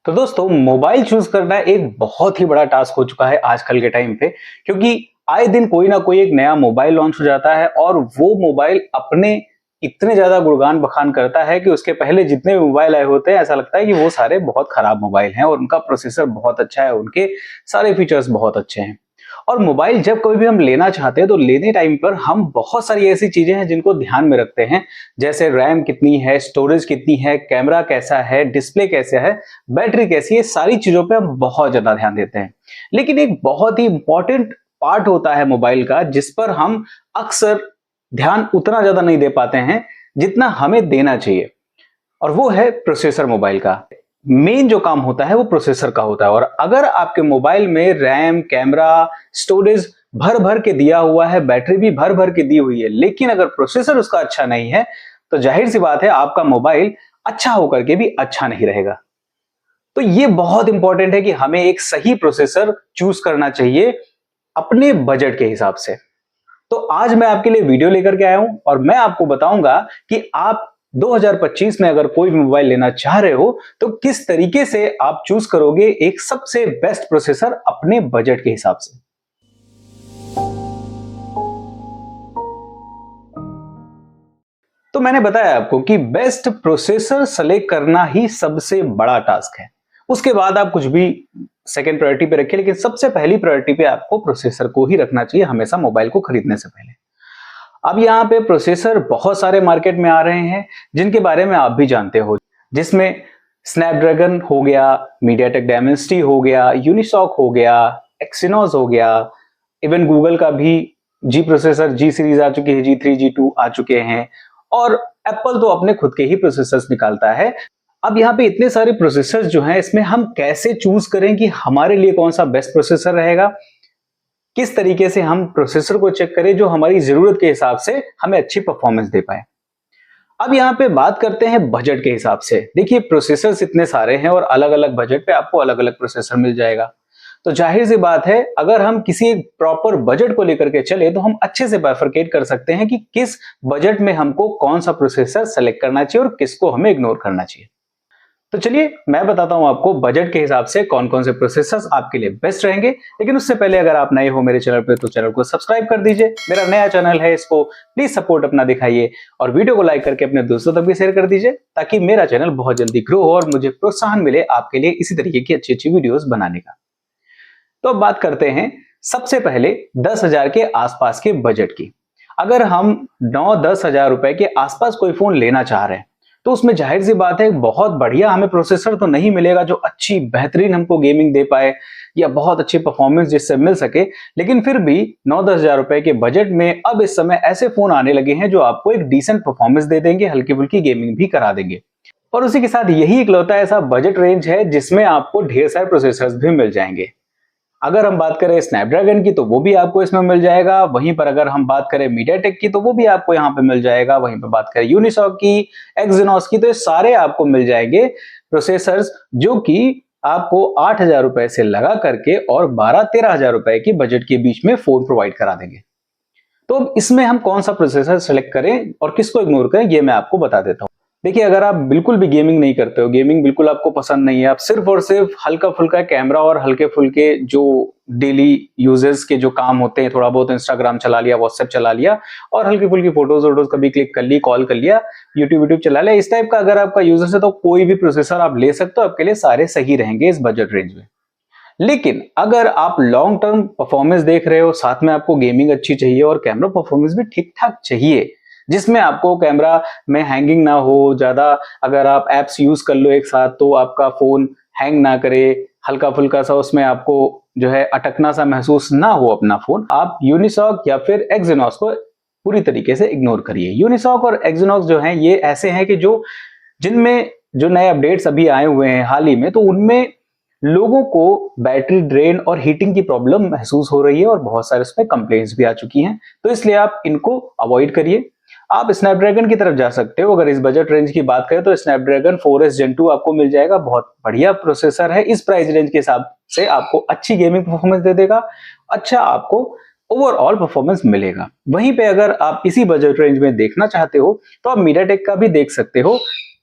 तो दोस्तों mobile choose करना एक बहुत ही बड़ा टास्क हो चुका है आजकल के टाइम पे। क्योंकि आए दिन कोई ना कोई एक नया मोबाइल लॉन्च हो जाता है और वो मोबाइल अपने इतने ज्यादा गुणगान बखान करता है कि उसके पहले जितने भी मोबाइल आए होते हैं ऐसा लगता है कि वो सारे बहुत खराब मोबाइल हैं और उनका प्रोसेसर बहुत अच्छा है, उनके सारे फीचर्स बहुत अच्छे हैं। और मोबाइल जब कभी भी हम लेना चाहते हैं तो लेने टाइम पर हम बहुत सारी ऐसी चीजें हैं जिनको ध्यान में रखते हैं, जैसे रैम कितनी है, स्टोरेज कितनी है, कैमरा कैसा है, डिस्प्ले कैसा है, बैटरी कैसी है, सारी चीजों पे हम बहुत ज्यादा ध्यान देते हैं। लेकिन एक बहुत ही इंपॉर्टेंट पार्ट होता है मोबाइल का जिस पर हम अक्सर ध्यान उतना ज्यादा नहीं दे पाते हैं जितना हमें देना चाहिए, और वो है प्रोसेसर मोबाइल का। मेन जो काम होता है वो प्रोसेसर का होता है। और अगर आपके मोबाइल में रैम, कैमरा, स्टोरेज भर भर के दिया हुआ है, बैटरी भी भर भर के दी हुई है, लेकिन अगर प्रोसेसर उसका अच्छा नहीं है तो जाहिर सी बात है आपका मोबाइल अच्छा होकर के भी अच्छा नहीं रहेगा। तो ये बहुत इंपॉर्टेंट है कि हमें एक सही प्रोसेसर चूज करना चाहिए अपने बजट के हिसाब से। तो आज मैं आपके लिए वीडियो लेकर के आया हूं और मैं आपको बताऊंगा कि आप 2025 में अगर कोई भी मोबाइल लेना चाह रहे हो तो किस तरीके से आप चूज करोगे एक सबसे बेस्ट प्रोसेसर अपने बजट के हिसाब से। तो मैंने बताया आपको कि बेस्ट प्रोसेसर सेलेक्ट करना ही सबसे बड़ा टास्क है। उसके बाद आप कुछ भी सेकंड प्रायोरिटी पे रखिए, लेकिन सबसे पहली प्रायोरिटी पे आपको प्रोसेसर को ही रखना चाहिए हमेशा मोबाइल को खरीदने से पहले। अब यहाँ पे प्रोसेसर बहुत सारे मार्केट में आ रहे हैं जिनके बारे में आप भी जानते हो, जिसमें स्नैपड्रैगन हो गया, मीडियाटेक डायमेंसिटी हो गया, यूनिसॉक हो गया, एक्सिनोस हो गया, इवन गूगल का भी जी प्रोसेसर जी सीरीज आ चुकी है, G3 G2 आ चुके हैं, और एप्पल तो अपने खुद के ही प्रोसेसर्स निकालता है। अब यहाँ पे इतने सारे प्रोसेसर्स जो हैं, इसमें हम कैसे चूज करें कि हमारे लिए कौन सा बेस्ट प्रोसेसर रहेगा, किस तरीके से हम प्रोसेसर को चेक करें जो हमारी जरूरत के हिसाब से हमें अच्छी परफॉर्मेंस दे पाए। अब यहाँ पे बात करते हैं बजट के हिसाब से। देखिए प्रोसेसर्स इतने सारे हैं और अलग अलग बजट पे आपको अलग अलग प्रोसेसर मिल जाएगा। तो जाहिर सी बात है अगर हम किसी एक प्रॉपर बजट को लेकर के चले तो हम अच्छे से बाइफरकेट कर सकते हैं कि किस बजट में हमको कौन सा प्रोसेसर सेलेक्ट करना चाहिए और किसको हमें इग्नोर करना चाहिए। तो चलिए मैं बताता हूं आपको बजट के हिसाब से कौन कौन से प्रोसेसर्स आपके लिए बेस्ट रहेंगे। लेकिन उससे पहले अगर आप नए हो मेरे चैनल पे तो चैनल को सब्सक्राइब कर दीजिए। मेरा नया चैनल है, इसको प्लीज सपोर्ट अपना दिखाइए और वीडियो को लाइक करके अपने दोस्तों तक भी शेयर कर दीजिए ताकि मेरा चैनल बहुत जल्दी ग्रो हो और मुझे प्रोत्साहन मिले आपके लिए इसी तरीके की अच्छी अच्छी वीडियोस बनाने का। तो अब बात करते हैं सबसे पहले 10,000 के आसपास के बजट की। अगर हम 9-10 हजार रुपए के आसपास कोई फोन लेना चाह रहे हैं तो उसमें जाहिर सी बात है बहुत बढ़िया हमें प्रोसेसर तो नहीं मिलेगा जो अच्छी बेहतरीन हमको गेमिंग दे पाए या बहुत अच्छी परफॉर्मेंस जिससे मिल सके, लेकिन फिर भी 9-10 हजार रुपए के बजट में अब इस समय ऐसे फोन आने लगे हैं जो आपको एक डिसेंट परफॉर्मेंस दे देंगे, हल्की फुल्की गेमिंग भी करा देंगे। और उसी के साथ यही इकलौता ऐसा बजट रेंज है जिसमें आपको ढेर सारे प्रोसेसर्स भी मिल जाएंगे। अगर हम बात करें स्नैपड्रैगन की तो वो भी आपको इसमें मिल जाएगा, वहीं पर अगर हम बात करें मीडियाटेक की तो वो भी आपको यहाँ पे मिल जाएगा, वहीं पर बात करें यूनिसॉक की, एक्सिनोस की, तो ये सारे आपको मिल जाएंगे प्रोसेसर्स जो कि आपको 8,000 रुपए से लगा करके और 12-13 हजार रुपए की बजट के बीच में फोन प्रोवाइड करा देंगे। तो अब इसमें हम कौन सा प्रोसेसर सेलेक्ट करें और किसको इग्नोर करें ये मैं आपको बता देता हूँ। देखिए अगर आप बिल्कुल भी गेमिंग नहीं करते हो, गेमिंग बिल्कुल आपको पसंद नहीं है, आप सिर्फ और सिर्फ हल्का फुल्का कैमरा और हल्के फुल्के जो डेली यूजर्स के जो काम होते हैं, थोड़ा बहुत इंस्टाग्राम चला लिया, व्हाट्सएप चला लिया और हल्की फुल्की फोटोज वोटोज कभी क्लिक कर ली, कॉल कर लिया, यूट्यूब चला लिया, इस टाइप का अगर आपका यूजर्स है तो कोई भी प्रोसेसर आप ले सकते हो, आपके लिए सारे सही रहेंगे इस बजट रेंज में। लेकिन अगर आप लॉन्ग टर्म परफॉर्मेंस देख रहे हो, साथ में आपको गेमिंग अच्छी चाहिए और कैमरा परफॉर्मेंस भी ठीक ठाक चाहिए, जिसमें आपको कैमरा में हैंगिंग ना हो ज्यादा, अगर आप एप्स यूज कर लो एक साथ तो आपका फोन हैंग ना करे, हल्का फुल्का सा उसमें आपको जो है अटकना सा महसूस ना हो अपना फोन, आप यूनिसॉक या फिर एक्सिनोस को पूरी तरीके से इग्नोर करिए। यूनिसॉक और एक्सिनोस जो हैं ये ऐसे हैं कि जिनमें जो नए अपडेट्स अभी आए हुए हैं हाल ही में, तो उनमें लोगों को बैटरी ड्रेन और हीटिंग की प्रॉब्लम महसूस हो रही है और बहुत सारे उसमें कंप्लेंट्स भी आ चुकी हैं, तो इसलिए आप इनको अवॉइड करिए। आप स्नैपड्रैगन की तरफ जा सकते हो। अगर इस बजट रेंज की बात करें तो स्नैपड्रैगन 4S Gen 2 आपको मिल जाएगा, बहुत बढ़िया प्रोसेसर है, इस प्राइस रेंज के हिसाब से आपको अच्छी गेमिंग परफॉर्मेंस दे देगा, अच्छा आपको ओवरऑल परफॉर्मेंस मिलेगा। वहीं पे अगर आप इसी बजट रेंज में देखना चाहते हो तो आप मीडियाटेक का भी देख सकते हो,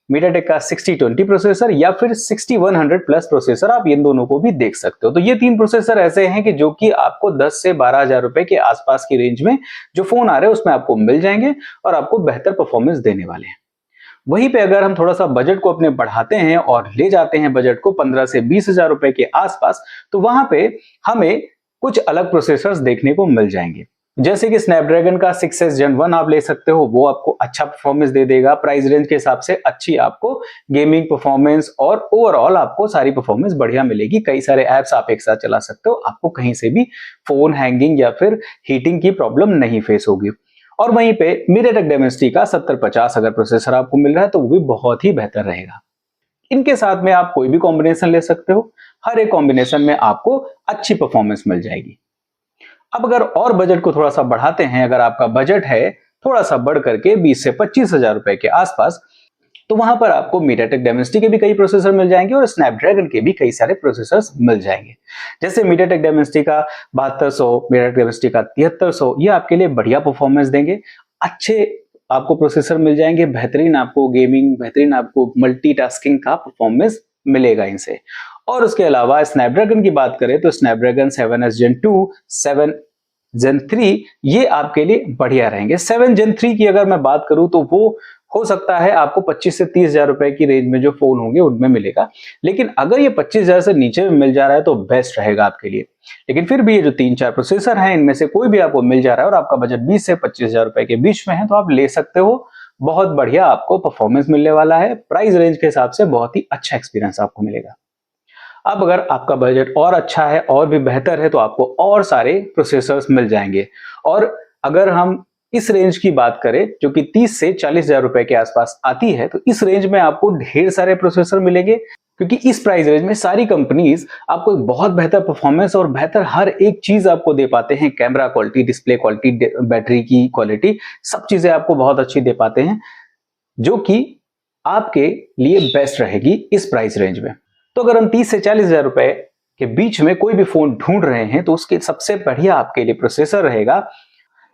MediaTek का 6020 प्रोसेसर या फिर 6100 प्लस प्रोसेसर, आप इन दोनों को भी देख सकते हो। तो ये 3 प्रोसेसर ऐसे हैं कि जो कि आपको 10 से 12,000 रुपए के आसपास की रेंज में जो फोन आ रहे हैं उसमें आपको मिल जाएंगे और आपको बेहतर परफॉर्मेंस देने वाले हैं। वहीं पे अगर हम थोड़ा सा बजट को अपने बढ़ाते हैं और ले जाते हैं बजट को 15 से 20,000 रुपए के आसपास, तो वहां पे हमें कुछ अलग प्रोसेसर्स देखने को मिल जाएंगे। जैसे कि स्नैपड्रैगन का 6s Gen 1 आप ले सकते हो, वो आपको अच्छा परफॉर्मेंस दे देगा, प्राइस रेंज के हिसाब से अच्छी आपको गेमिंग परफॉर्मेंस और ओवरऑल आपको सारी परफॉर्मेंस बढ़िया मिलेगी। कई सारे ऐप्स आप एक साथ चला सकते हो, आपको कहीं से भी फोन हैंगिंग या फिर हीटिंग की प्रॉब्लम नहीं फेस होगी। और वहीं पे MediaTek Dimensity का 7050 अगर प्रोसेसर आपको मिल रहा है तो वो भी बहुत ही बेहतर रहेगा। इनके साथ में आप कोई भी कॉम्बिनेशन ले सकते हो, हर एक कॉम्बिनेशन में आपको अच्छी परफॉर्मेंस मिल जाएगी। अब अगर और बजट को थोड़ा सा बढ़ाते हैं, अगर आपका बजट है थोड़ा सा बढ़ करके 20 से 25,000 रुपए के आसपास, तो वहां पर आपको MediaTek Dimensity के भी कई प्रोसेसर मिल जाएंगे और स्नैपड्रैगन के भी कई सारे प्रोसेसर्स मिल जाएंगे। जैसे MediaTek Dimensity का 7200, MediaTek Dimensity का 7300, ये आपके लिए बढ़िया परफॉर्मेंस देंगे। अच्छे आपको प्रोसेसर मिल जाएंगे, बेहतरीन आपको गेमिंग, बेहतरीन आपको मल्टीटास्किंग का परफॉर्मेंस मिलेगा इनसे। और उसके अलावा स्नैपड्रैगन की बात करें तो स्नैपड्रैगन 7s Gen 2, 7 Gen 3 ये आपके लिए बढ़िया रहेंगे। 7 Gen 3 की अगर मैं बात करूं तो वो हो सकता है आपको 25 से 30,000 रुपए की रेंज में जो फोन होंगे उनमें मिलेगा, लेकिन अगर ये 25,000 से नीचे में मिल जा रहा है तो बेस्ट रहेगा आपके लिए। लेकिन फिर भी ये जो 3-4 प्रोसेसर हैं इनमें से कोई भी आपको मिल जा रहा है और आपका बजट 20 से 25,000 रुपए के बीच में है तो आप ले सकते हो। बहुत बढ़िया आपको परफॉर्मेंस मिलने वाला है, प्राइस रेंज के हिसाब से बहुत ही अच्छा एक्सपीरियंस आपको मिलेगा। अब अगर आपका बजट और अच्छा है और भी बेहतर है तो आपको और सारे प्रोसेसर्स मिल जाएंगे। और अगर हम इस रेंज की बात करें जो कि 30 से 40,000 रुपए के आसपास आती है, तो इस रेंज में आपको ढेर सारे प्रोसेसर मिलेंगे, क्योंकि इस प्राइस रेंज में सारी कंपनीज आपको एक बहुत बेहतर परफॉर्मेंस और बेहतर हर एक चीज आपको दे पाते हैं। Camera quality, display quality, battery की क्वालिटी, सब चीजें आपको बहुत अच्छी दे पाते हैं, जो कि आपके लिए बेस्ट रहेगी इस प्राइस रेंज में। तो अगर हम 30 से 40,000 रुपए के बीच में कोई भी फोन ढूंढ रहे हैं तो उसके सबसे बढ़िया आपके लिए प्रोसेसर रहेगा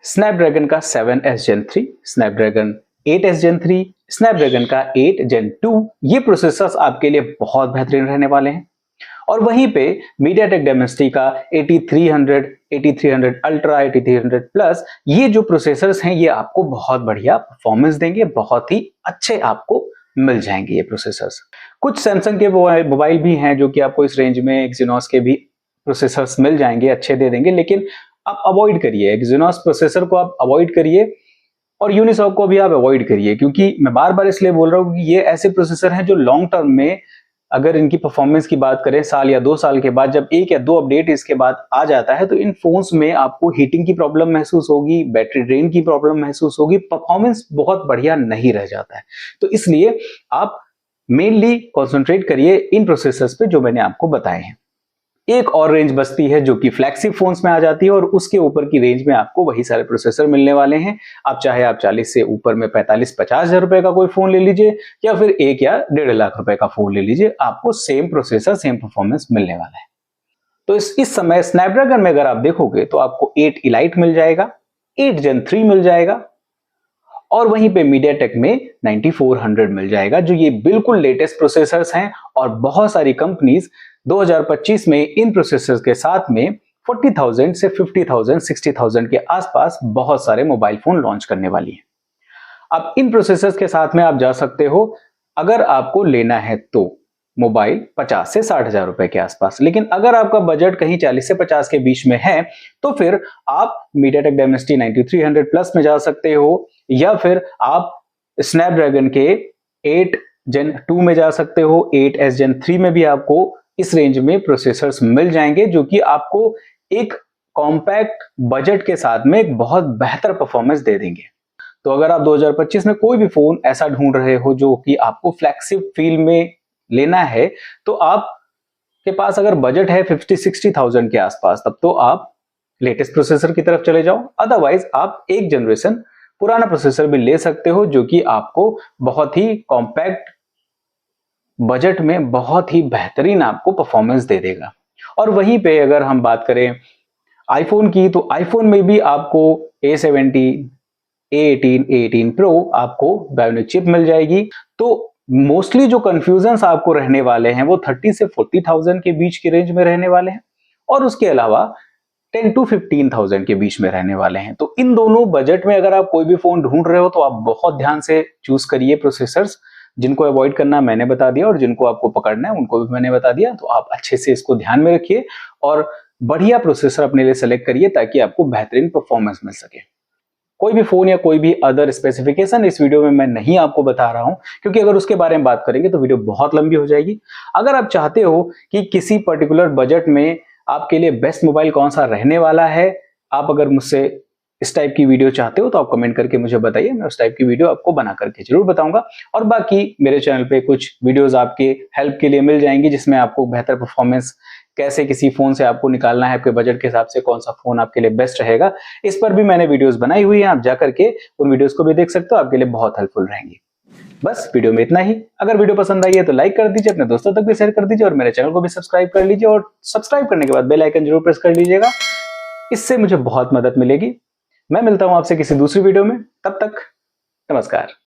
स्नैपड्रैगन का 7s Gen 3, Snapdragon 8s Gen 3, Snapdragon का 8 Gen 2, ये प्रोसेसर्स आपके लिए बहुत बेहतरीन रहने वाले हैं। और वहीं पे MediaTek Dimensity का 8300, 8300 Ultra, 8300 प्लस, ये जो प्रोसेसर्स हैं ये आपको बहुत बढ़िया परफॉर्मेंस देंगे, बहुत ही अच्छे आपको मिल जाएंगे ये प्रोसेसर्स। कुछ सैमसंग के मोबाइल भी हैं जो कि आपको इस रेंज में एक्सिनोस के भी प्रोसेसर्स मिल जाएंगे, अच्छे दे देंगे, लेकिन आप अवॉइड करिए, एक्सिनोस प्रोसेसर को आप अवॉइड करिए और यूनिसॉक को भी आप अवॉइड करिए, क्योंकि मैं बार बार इसलिए बोल रहा हूं कि ये ऐसे प्रोसेसर हैं जो लॉन्ग टर्म में, अगर इनकी परफॉर्मेंस की बात करें साल या 2 साल के बाद, जब 1 या 2 अपडेट इसके बाद आ जाता है तो इन फोन्स में आपको हीटिंग की प्रॉब्लम महसूस होगी, बैटरी ड्रेन की प्रॉब्लम महसूस होगी, परफॉर्मेंस बहुत बढ़िया नहीं रह जाता है। तो इसलिए आप मेनली कॉन्सेंट्रेट करिए इन प्रोसेसर्स पे जो मैंने आपको बताए हैं। एक और रेंज बचती है जो कि फ्लैगशिप फोन्स में आ जाती है और उसके ऊपर की रेंज में आपको वही सारे प्रोसेसर मिलने वाले हैं। आप चाहे आप 40 से ऊपर में 45-50,000 रुपए का कोई फोन ले लीजिए या फिर 1 या 1.5 लाख रुपए का फोन ले लीजिए, आपको सेम प्रोसेसर, सेम परफॉर्मेंस मिलने वाला है। तो इस समय स्नैपड्रैगन में अगर आप देखोगे तो आपको 8 Elite मिल जाएगा, 8 Gen 3 मिल जाएगा और वहीं पे MediaTek में 9400 मिल जाएगा, जो ये बिल्कुल लेटेस्ट प्रोसेसर्स हैं। और बहुत सारी कंपनीज 2025 में इन प्रोसेसर्स के साथ में 40,000 से 50,000, 60,000 के आसपास बहुत सारे मोबाइल फोन लॉन्च करने वाली है। अब इन प्रोसेसर्स के साथ में आप जा सकते हो अगर आपको लेना है तो मोबाइल 50 से 60,000 रुपए के आसपास। लेकिन अगर आपका बजट कहीं 40 से 50 के बीच में है तो फिर आप MediaTek Dimensity 9300 प्लस में जा सकते हो, या फिर आप स्नैपड्रैगन के 8 Gen 2 में जा सकते हो। 8s Gen 3 में भी आपको इस रेंज में प्रोसेसर्स मिल जाएंगे, जो कि आपको एक कॉम्पैक्ट बजट के साथ में एक बहुत बेहतर परफॉर्मेंस दे देंगे। तो अगर आप 2025 में कोई भी फोन ऐसा ढूंढ रहे हो जो कि आपको फ्लैगशिप फील में लेना है, तो आप के पास अगर बजट है 50-60,000 के आसपास, तब तो आप लेटेस्ट प्रोसेसर की तरफ चले जाओ। अदरवाइज आप एक जनरेशन पुराना प्रोसेसर भी ले सकते हो जो कि आपको बहुत ही कॉम्पैक्ट बजट में बहुत ही बेहतरीन आपको परफॉर्मेंस दे देगा। और वहीं पे अगर हम बात करें आईफोन की, तो आईफोन में भी आपको A17, A18, A18 Pro आपको बायोनिक चिप मिल जाएगी। तो मोस्टली जो कंफ्यूजन्स आपको रहने वाले हैं वो 30 से 40,000 के बीच की रेंज में रहने वाले हैं, और उसके अलावा 10 to 15,000 के बीच में रहने वाले हैं। तो इन दोनों बजट में अगर आप कोई भी फोन ढूंढ रहे हो तो आप बहुत ध्यान से चूज करिए प्रोसेसर्स। जिनको अवॉइड करना मैंने बता दिया, और जिनको आपको पकड़ना है उनको भी मैंने बता दिया। तो आप अच्छे से इसको ध्यान में रखिए और बढ़िया प्रोसेसर अपने लिए सेलेक्ट करिए ताकि आपको बेहतरीन परफॉर्मेंस मिल सके। कोई भी फोन या कोई भी अदर स्पेसिफिकेशन इस वीडियो में मैं नहीं आपको बता रहा हूं, क्योंकि अगर उसके बारे में बात करेंगे तो वीडियो बहुत लंबी हो जाएगी। अगर आप चाहते हो कि किसी पर्टिकुलर बजट में आपके लिए बेस्ट मोबाइल कौन सा रहने वाला है, आप अगर मुझसे इस टाइप की वीडियो चाहते हो तो आप कमेंट करके मुझे बताइए, मैं उस टाइप की वीडियो आपको बना करके जरूर बताऊंगा। और बाकी मेरे चैनल पे कुछ वीडियोस आपके हेल्प के लिए मिल जाएंगी, जिसमें आपको बेहतर परफॉर्मेंस कैसे किसी फोन से आपको निकालना है, आपके बजट के हिसाब से कौन सा फोन आपके लिए बेस्ट रहेगा, इस पर भी मैंने वीडियोस बनाई हुई है। आप जाकर के उन वीडियोस को भी देख सकते हो, आपके लिए बहुत हेल्पफुल रहेंगी। बस वीडियो में इतना ही। अगर वीडियो पसंद आई है तो लाइक कर दीजिए, अपने दोस्तों तक भी शेयर कर दीजिए, और मेरे चैनल को भी सब्सक्राइब कर लीजिए। और सब्सक्राइब करने के बाद बेल आइकन जरूर प्रेस कर लीजिएगा, इससे मुझे बहुत मदद मिलेगी। मैं मिलता हूं आपसे किसी दूसरी वीडियो में, तब तक नमस्कार।